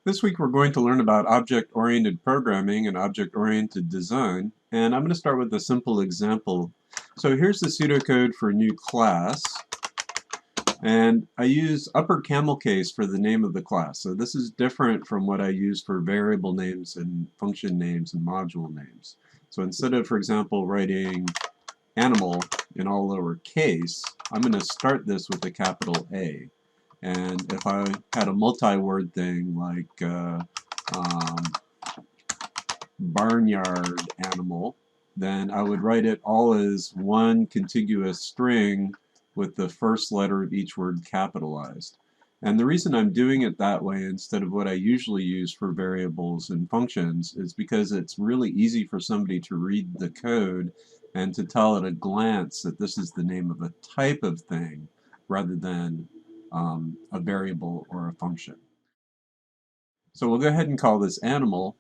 This week we're going to learn about object-oriented programming and object-oriented design, and I'm going to start with a simple example. So here's the pseudocode for a new class, and I use upper camel case for the name of the class. So this is different from what I use for variable names and function names and module names. So instead of, for example, writing animal in all lowercase, I'm going to start this with a capital A. And if I had a multi-word thing like barnyard animal, then I would write it all as one contiguous string with the first letter of each word capitalized. And the reason I'm doing it that way instead of what I usually use for variables and functions is because it's really easy for somebody to read the code and to tell at a glance that this is the name of a type of thing rather than a variable or a function. So we'll go ahead and call this animal,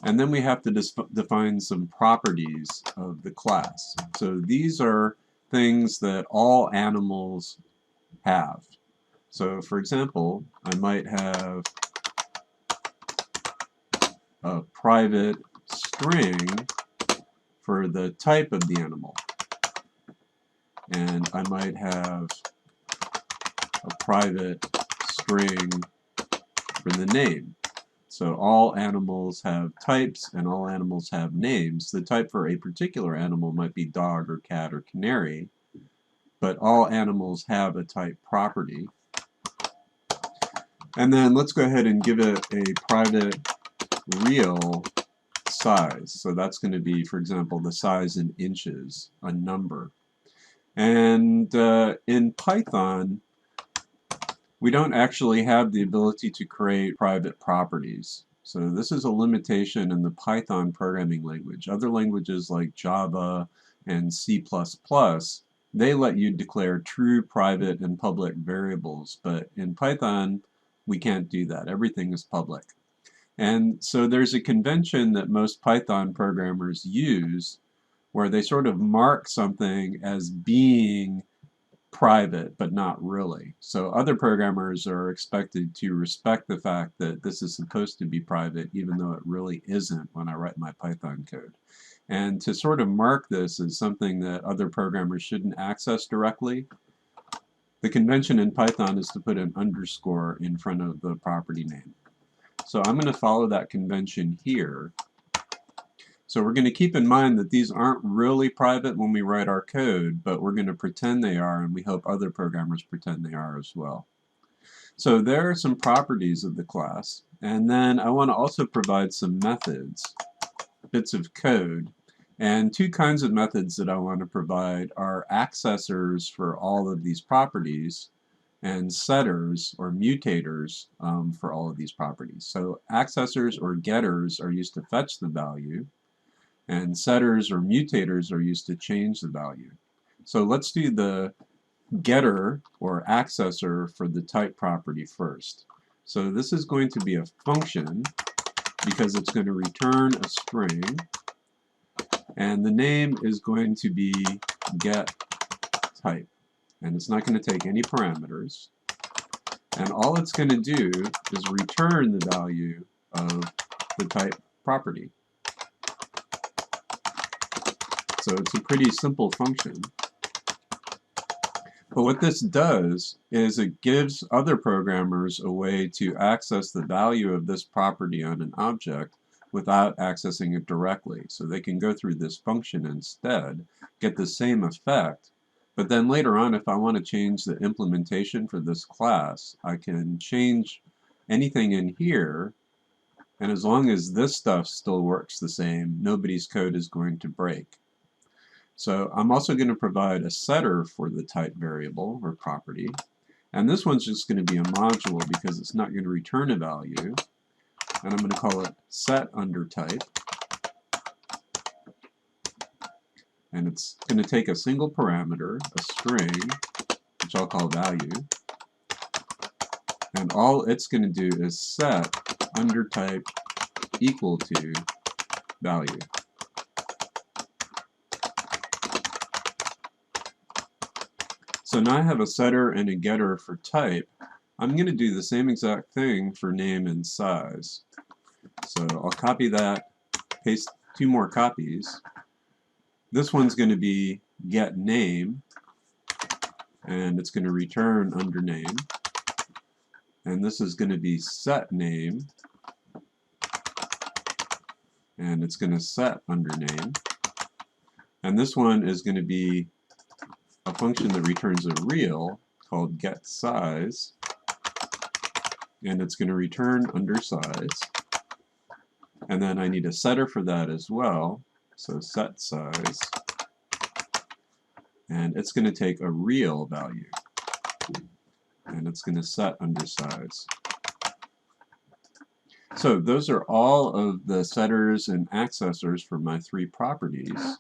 and then we have to define some properties of the class. So these are things that all animals have. So for example, I might have a private string for the type of the animal, and I might have a private string for the name. So all animals have types and all animals have names. The type for a particular animal might be dog or cat or canary, but all animals have a type property. And then let's go ahead and give it a private real size. So that's going to be, for example, the size in inches, a number. And in Python, we don't actually have the ability to create private properties. So this is a limitation in the Python programming language. Other languages like Java and C++, they let you declare true private and public variables, but in Python we can't do that. Everything is public. And so there's a convention that most Python programmers use where they sort of mark something as being private, but not really. So other programmers are expected to respect the fact that this is supposed to be private, even though it really isn't when I write my Python code. And to sort of mark this as something that other programmers shouldn't access directly, the convention in Python is to put an underscore in front of the property name. So I'm going to follow that convention here. So we're going to keep in mind that these aren't really private when we write our code, but we're going to pretend they are, and we hope other programmers pretend they are as well. So there are some properties of the class, and then I want to also provide some methods, bits of code. And two kinds of methods that I want to provide are accessors for all of these properties and setters or mutators for all of these properties. So accessors or getters are used to fetch the value, and setters or mutators are used to change the value. So let's do the getter or accessor for the type property first. So this is going to be a function because it's going to return a string, and the name is going to be getType, and it's not going to take any parameters, and all it's going to do is return the value of the type property. So it's a pretty simple function. But what this does is it gives other programmers a way to access the value of this property on an object without accessing it directly. So they can go through this function instead, get the same effect, but then later on if I want to change the implementation for this class, I can change anything in here, and as long as this stuff still works the same, nobody's code is going to break. So I'm also going to provide a setter for the type variable or property, and this one's just going to be a module because it's not going to return a value, and I'm going to call it setUnderType, and it's going to take a single parameter, a string, which I'll call value, and all it's going to do is set undertype equal to value. So now I have a setter and a getter for type, I'm going to do the same exact thing for name and size. So I'll copy that, paste 2 more copies. This one's going to be get name, and it's going to return under name. And this is going to be set name, and it's going to set under name. And this one is going to be a function that returns a real called get size, and it's going to return under size. And then I need a setter for that as well, so set size, and it's going to take a real value, and it's going to set under size. So those are all of the setters and accessors for my 3 properties.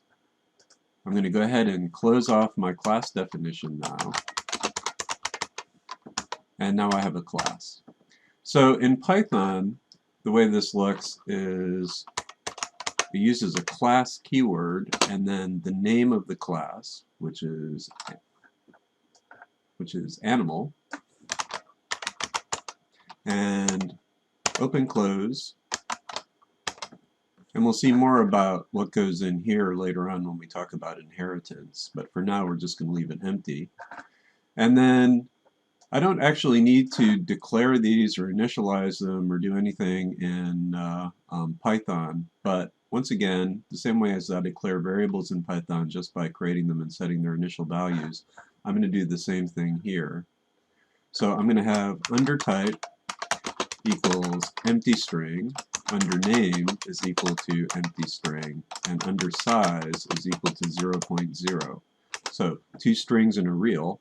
I'm going to go ahead and close off my class definition now. And now I have a class. So in Python, the way this looks is it uses a class keyword and then the name of the class, which is animal, and open close. And we'll see more about what goes in here later on when we talk about inheritance, but for now we're just going to leave it empty. And then I don't actually need to declare these or initialize them or do anything in Python, but once again, the same way as I declare variables in Python just by creating them and setting their initial values, I'm going to do the same thing here. So I'm going to have under type equals empty string, under name is equal to empty string, and under size is equal to 0.0. So 2 strings and a real.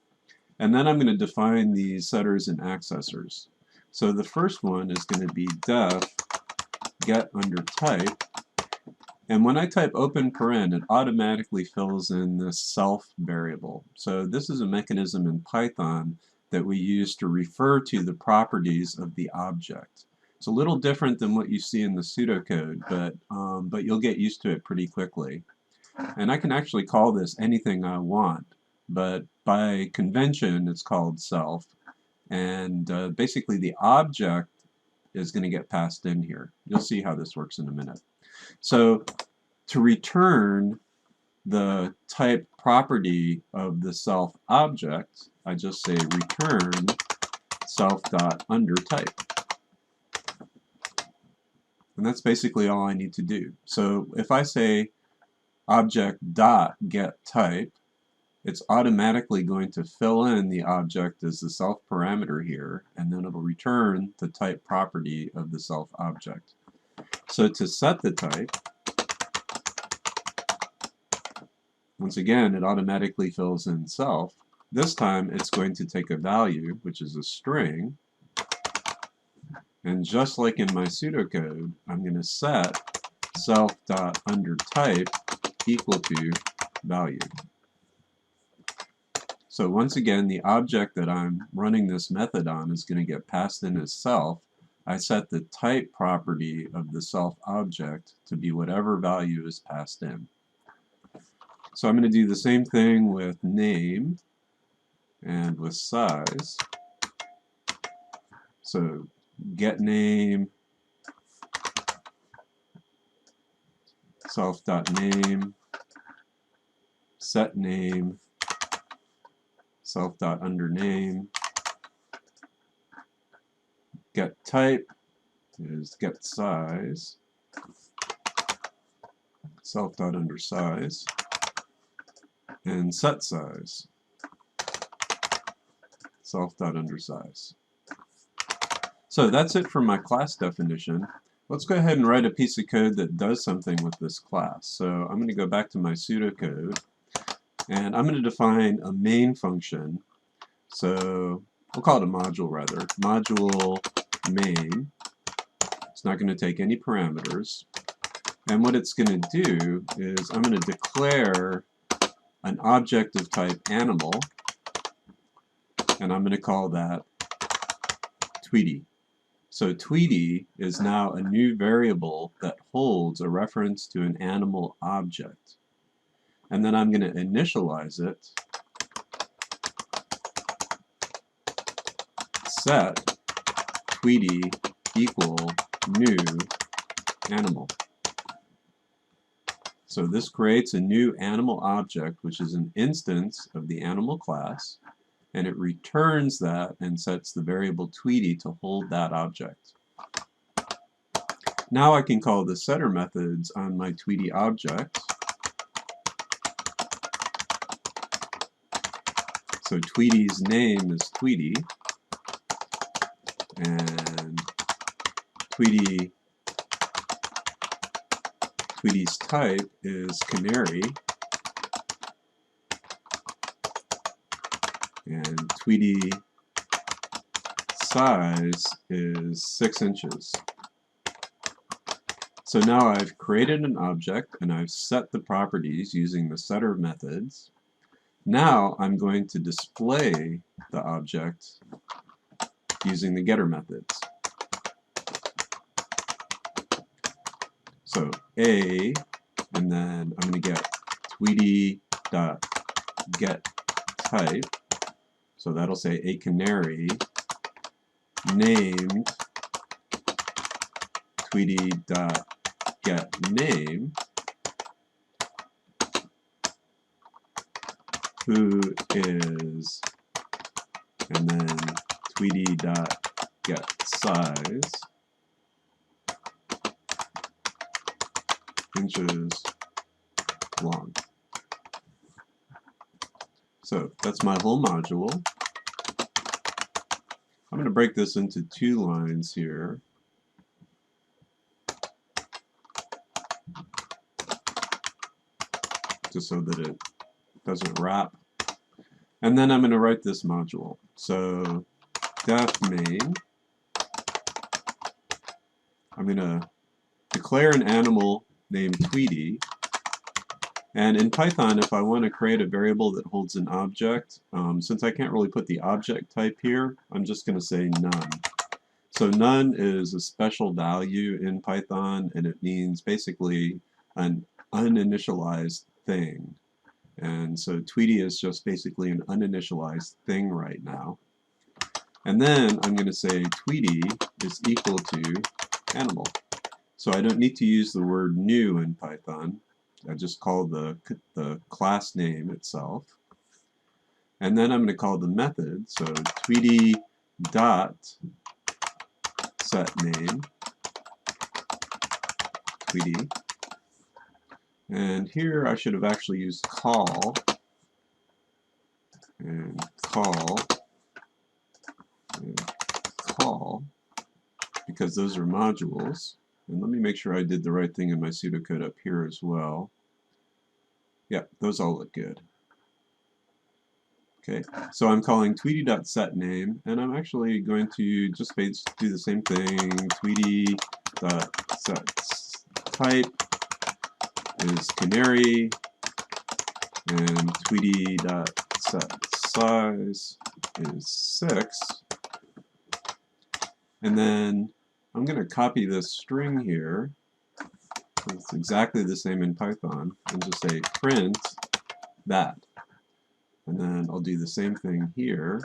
And then I'm going to define these setters and accessors. So the first one is going to be def get under type. And when I type open paren, it automatically fills in this self variable. So this is a mechanism in Python that we use to refer to the properties of the object. It's a little different than what you see in the pseudocode, but you'll get used to it pretty quickly. And I can actually call this anything I want, but by convention it's called self, and basically the object is going to get passed in here. You'll see how this works in a minute. So to return the type property of the self object, I just say return self.underType. And that's basically all I need to do. So if I say object.getType, it's automatically going to fill in the object as the self parameter here, and then it'll return the type property of the self object. So to set the type, once again, it automatically fills in self. This time it's going to take a value, which is a string, and just like in my pseudocode, I'm going to set self.underType equal to value. So once again, the object that I'm running this method on is going to get passed in as self. I set the type property of the self object to be whatever value is passed in. So I'm going to do the same thing with name and with size. So get name, self.name, set name, self.underName, get type is get size, self.underSize, and set size, self.underSize. So that's it for my class definition. Let's go ahead and write a piece of code that does something with this class. So I'm going to go back to my pseudocode, and I'm going to define a main function. So we'll call it a module rather. Module main. It's not going to take any parameters. And what it's going to do is I'm going to declare an object of type animal, and I'm going to call that Tweety. So Tweety is now a new variable that holds a reference to an animal object. And then I'm going to initialize it, set Tweety equal new animal. So this creates a new animal object, which is an instance of the animal class, and it returns that and sets the variable Tweety to hold that object. Now I can call the setter methods on my Tweety object. So Tweety's name is Tweety, and Tweety's type is canary, and Tweety size is 6 inches. So now I've created an object and I've set the properties using the setter methods. Now I'm going to display the object using the getter methods. So A, and then I'm going to get Tweety.getType. So that'll say a canary named Tweety.getName, who is, and then Tweety.getSize, inches long. So that's my whole module. I'm going to break this into 2 lines here. Just so that it doesn't wrap. And then I'm going to write this module. So def main, I'm going to declare an animal named Tweety. And in Python, if I want to create a variable that holds an object, since I can't really put the object type here, I'm just going to say none. So none is a special value in Python, and it means basically an uninitialized thing. And so Tweety is just basically an uninitialized thing right now. And then I'm going to say Tweety is equal to animal. So I don't need to use the word new in Python. I just call the class name itself. And then I'm going to call the method, so Tweety dot set name, Tweety. And here I should have actually used call, and call, and call, because those are modules. And let me make sure I did the right thing in my pseudocode up here as well. Yeah, those all look good. Okay, so I'm calling Tweety.setName, and I'm actually going to just do the same thing. Tweety.setType is canary, and Tweety.setSize is 6. And then I'm going to copy this string here. It's exactly the same in Python, and just say print that. And then I'll do the same thing here.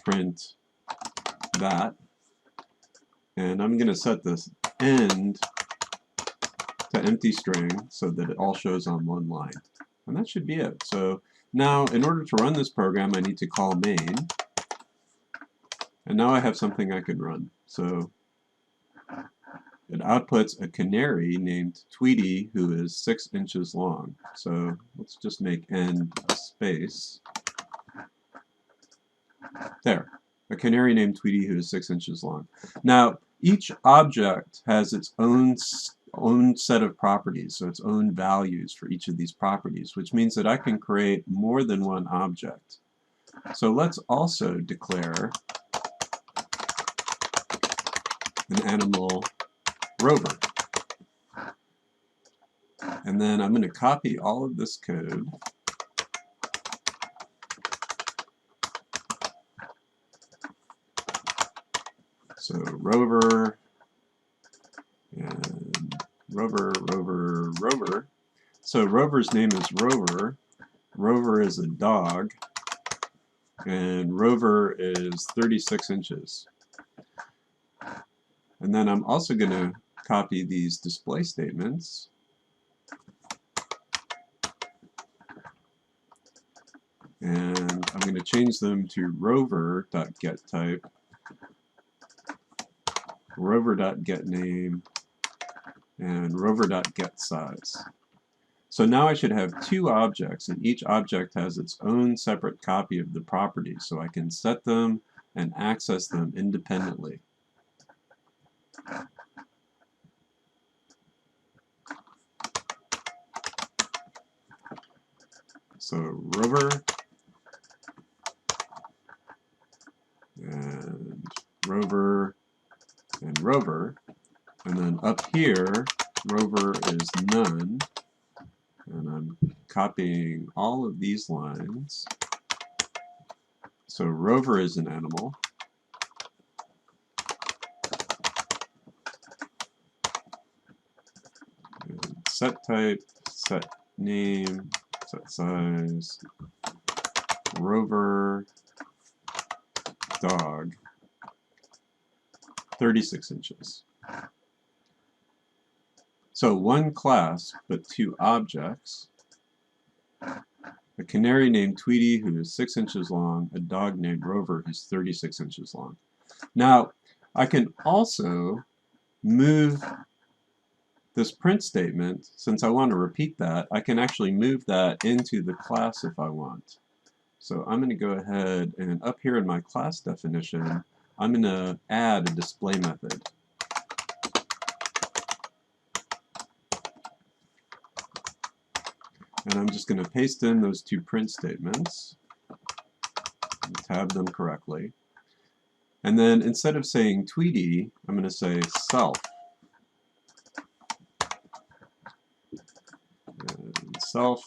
Print that. And I'm going to set this end to empty string so that it all shows on one line. And that should be it. So now, in order to run this program, I need to call main. And now I have something I can run. So it outputs a canary named Tweety, who is 6 inches long. So let's just make end a space. There, a canary named Tweety who is 6 inches long. Now, each object has its own set of properties, so its own values for each of these properties, which means that I can create more than one object. So let's also declare an animal rover. And then I'm going to copy all of this code. So rover, and rover, rover, rover. So rover's name is Rover. Rover is a dog. and rover is 36 inches. And then I'm also going to copy these display statements and I'm going to change them to rover.getType, rover.getName, and rover.getSize. So now I should have two objects, and each object has its own separate copy of the property, so I can set them and access them independently. So rover and rover and rover, and then up here rover is none, and I'm copying all of these lines. So rover is an animal, and set type, set name, set size, rover dog, 36 inches. So one class, but two objects. A canary named Tweety, who is 6 inches long, a dog named Rover, who's 36 inches long. Now, I can also move this print statement, since I want to repeat that, I can actually move that into the class if I want. So I'm going to go ahead and up here in my class definition, I'm going to add a display method. And I'm just going to paste in those two print statements and tab them correctly. And then instead of saying Tweety, I'm going to say self. And self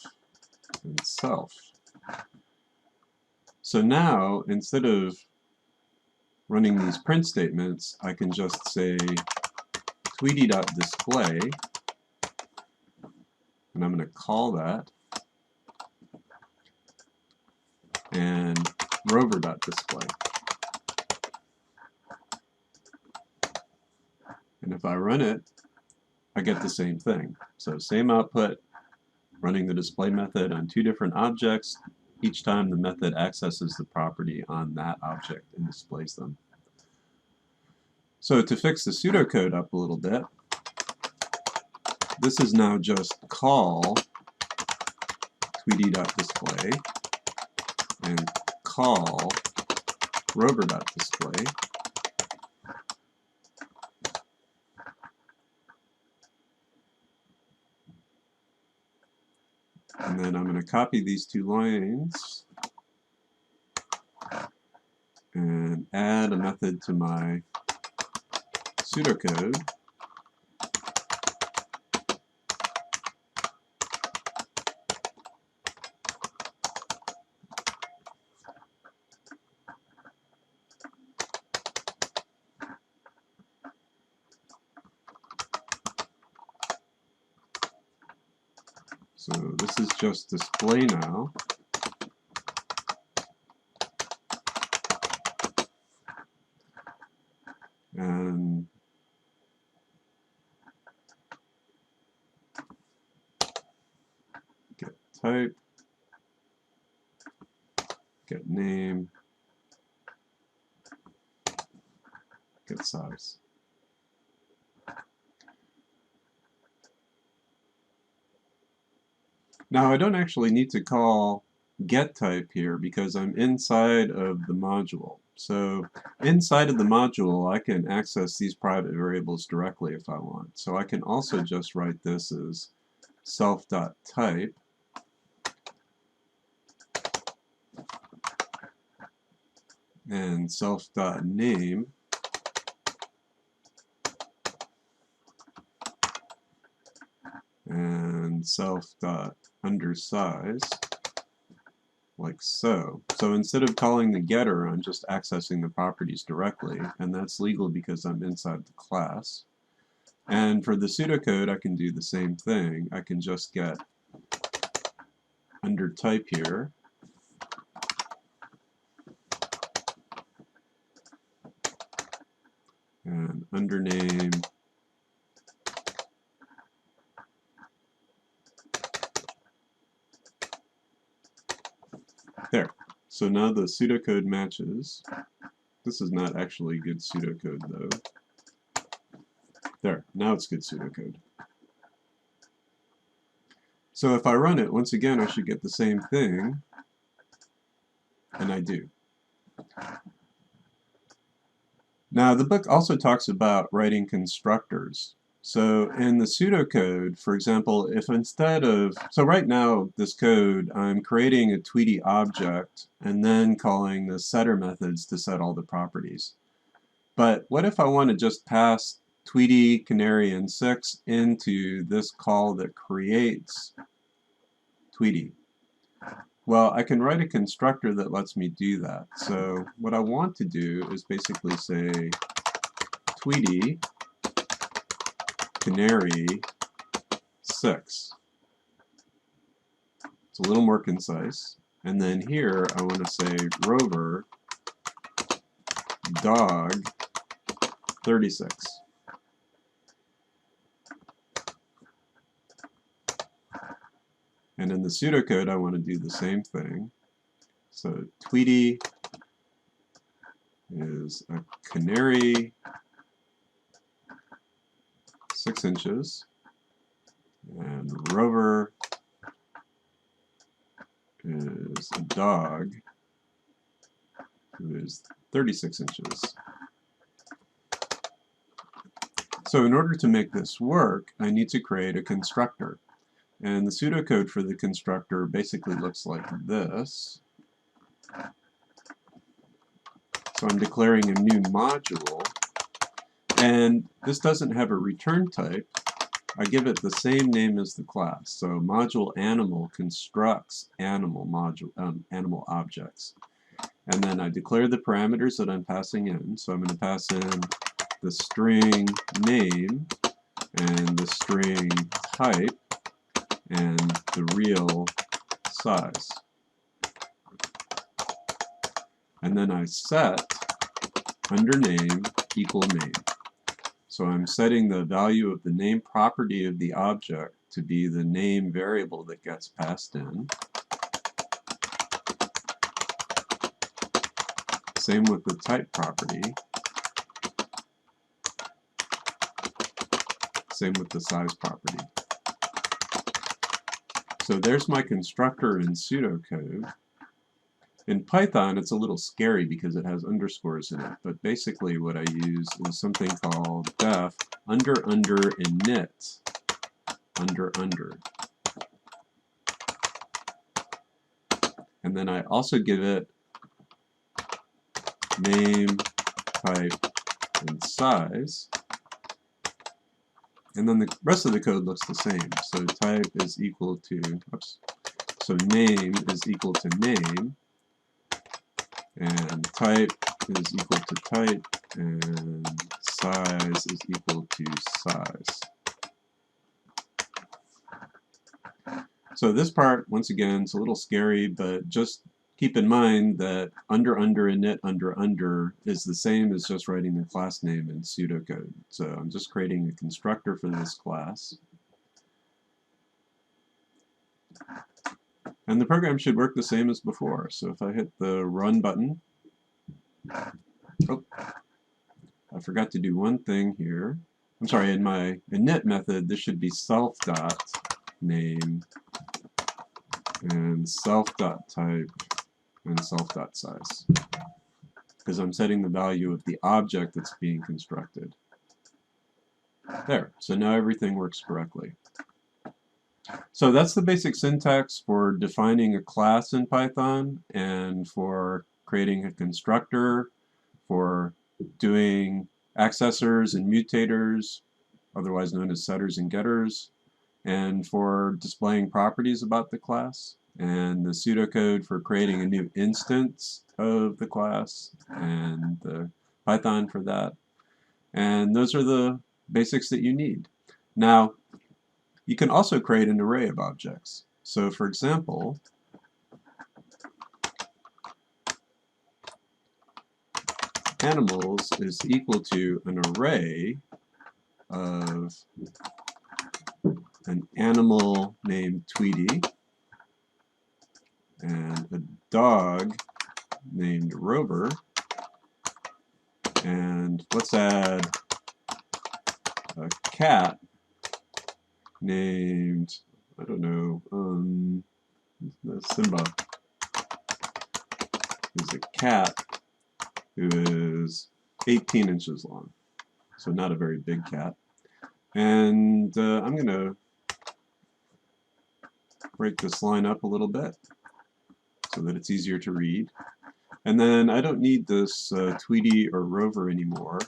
and self. So now, instead of running these print statements, I can just say Tweety.display, and I'm going to call that, and rover.display. And if I run it, I get the same thing. So same output, running the display method on two different objects. Each time the method accesses the property on that object and displays them. So to fix the pseudocode up a little bit, this is now just call Tweety.display and call rover.display. And then I'm going to copy these two lines and add a method to my pseudocode. So this is just display now. And get type, get name, get size. Now I don't actually need to call getType here because I'm inside of the module. So inside of the module I can access these private variables directly if I want. So I can also just write this as self.type and self.name and self.undersize, like so. So instead of calling the getter, I'm just accessing the properties directly, and that's legal because I'm inside the class. And for the pseudocode, I can do the same thing. I can just get under type here, and undername there. So now the pseudocode matches. This is not actually good pseudocode though. There, now it's good pseudocode. So if I run it, once again I should get the same thing, and I do. Now the book also talks about writing constructors. So in the pseudocode, for example, if instead of, so right now this code, I'm creating a Tweety object and then calling the setter methods to set all the properties. But what if I want to just pass Tweety, Canary, and 6 into this call that creates Tweety? Well, I can write a constructor that lets me do that. So what I want to do is basically say Tweety, Canary, 6. It's a little more concise. And then here I want to say Rover, dog, 36. And in the pseudocode I want to do the same thing. So Tweety is a canary, 6 inches, and Rover is a dog who is 36 inches. So in order to make this work, I need to create a constructor. And the pseudocode for the constructor basically looks like this. So I'm declaring a new module, and this doesn't have a return type. I give it the same name as the class. So module animal constructs animal animal objects. And then I declare the parameters that I'm passing in. So I'm going to pass in the string name and the string type and the real size. And then I set undername equal name. So I'm setting the value of the name property of the object to be the name variable that gets passed in. Same with the type property. Same with the size property. So there's my constructor in pseudocode. In Python, it's a little scary because it has underscores in it, but basically what I use is something called def under init under. And then I also give it name, type, and size. And then the rest of the code looks the same. So type is equal to, oops, so name is equal to name, and type is equal to type, and size is equal to size. So this part, once again, is a little scary, but just keep in mind that under init under is the same as just writing the class name in pseudocode. So I'm just creating a constructor for this class. And the program should work the same as before. So if I hit the run button, oh, I forgot to do one thing here. I'm sorry, in my init method, this should be self.name and self.type and self.size, because I'm setting the value of the object that's being constructed. There, so now everything works correctly. So that's the basic syntax for defining a class in Python and for creating a constructor, for doing accessors and mutators, otherwise known as setters and getters, and for displaying properties about the class, and the pseudocode for creating a new instance of the class, and the Python for that. And those are the basics that you need. Now, you can also create an array of objects. So for example, animals is equal to an array of an animal named Tweety and a dog named Rover, and let's add a cat named, I don't know, Simba. Is a cat who is 18 inches long, so not a very big cat. And I'm going to break this line up a little bit so that it's easier to read. And then I don't need this Tweety or Rover anymore.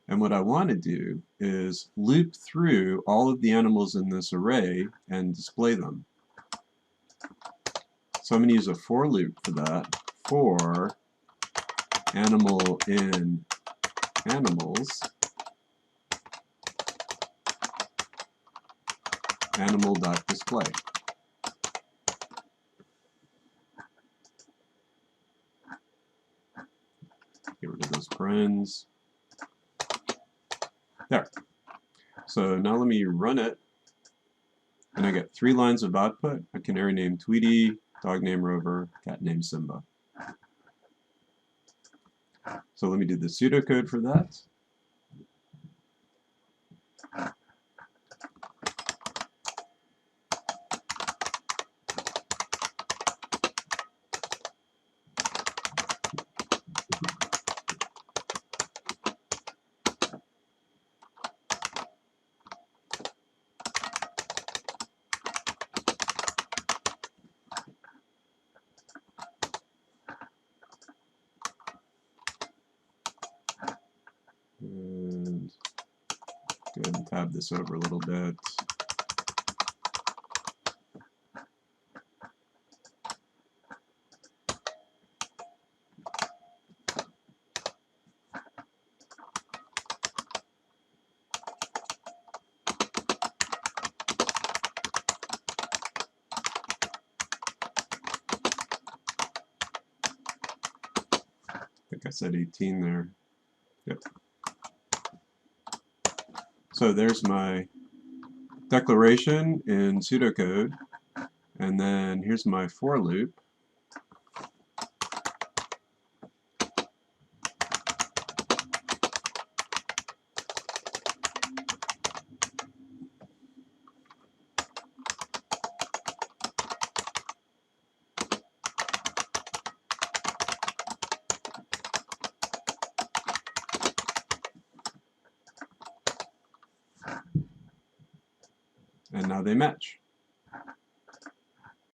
And what I want to do is loop through all of the animals in this array and display them. So I'm going to use a for loop for that. For animal in animals, animal.display. Get rid of those parens. There. So now let me run it, and I get 3 lines of output: a canary named Tweety, dog named Rover, cat named Simba. So let me do the pseudocode for that. And go ahead and tab this over a little bit. I think I said 18 there. Yep. So there's my declaration in pseudocode, and then here's my for loop. And now they match.